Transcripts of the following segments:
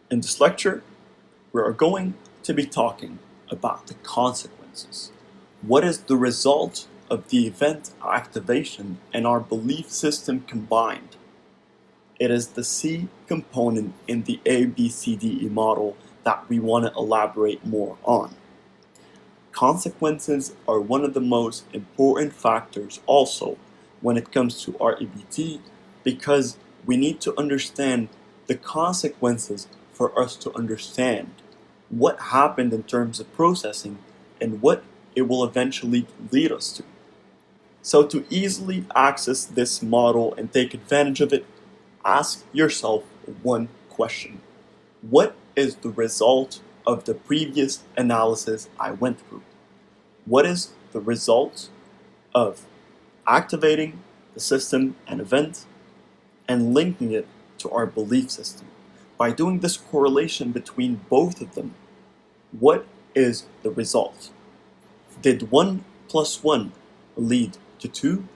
In this lecture, we are going to be talking about the consequences. What is the result of the event activation and our belief system combined? It is the C component in the ABCDE model that we want to elaborate more on. Consequences are one of the most important factors also when it comes to REBT because we need to understand the consequences for us to understand what happened in terms of processing and what it will eventually lead us to. So to easily access this model and take advantage of it, ask yourself one question. What is the result of the previous analysis I went through? What is the result of activating the system and event and linking it to our belief system? By doing this correlation between both of them, what is the result? Did 1 plus 1 lead to 2?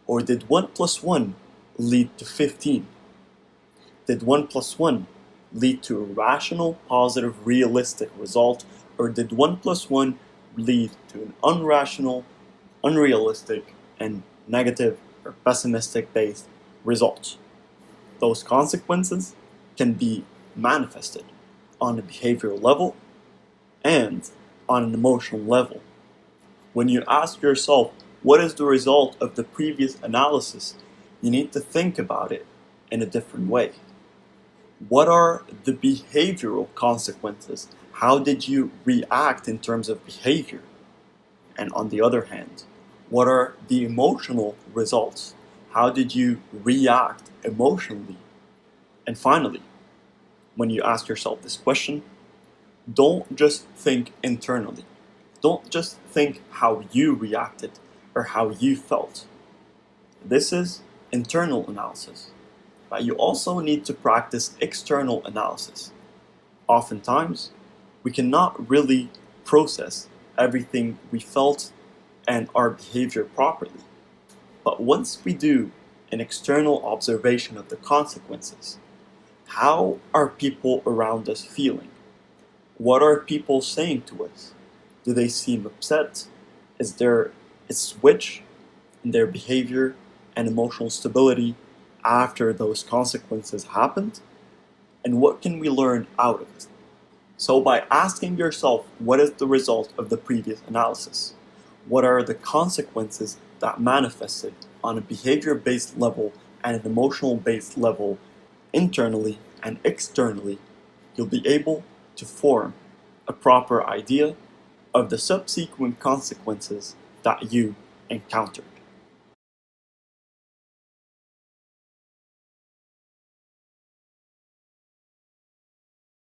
Or did 1 plus 1 lead to 15? Did 1 plus 1 lead to a rational, positive, realistic result? Or did 1 plus 1 lead to an irrational, unrealistic, and negative or pessimistic based result? Those consequences can be manifested on a behavioral level and on an emotional level. When you ask yourself, what is the result of the previous analysis, you need to think about it in a different way. What are the behavioral consequences? How did you react in terms of behavior? And on the other hand, what are the emotional results? How did you react emotionally? And finally, when you ask yourself this question, don't just think internally. Don't just think how you reacted or how you felt. This is internal analysis, but you also need to practice external analysis. Oftentimes, we cannot really process everything we felt and our behavior properly. But once we do an external observation of the consequences, how are people around us feeling? What are people saying to us? Do they seem upset? Is there a switch in their behavior and emotional stability after those consequences happened? And what can we learn out of it? So by asking yourself, what is the result of the previous analysis? What are the consequences that manifested on a behavior-based level and an emotional-based level internally and externally, you'll be able to form a proper idea of the subsequent consequences that you encountered.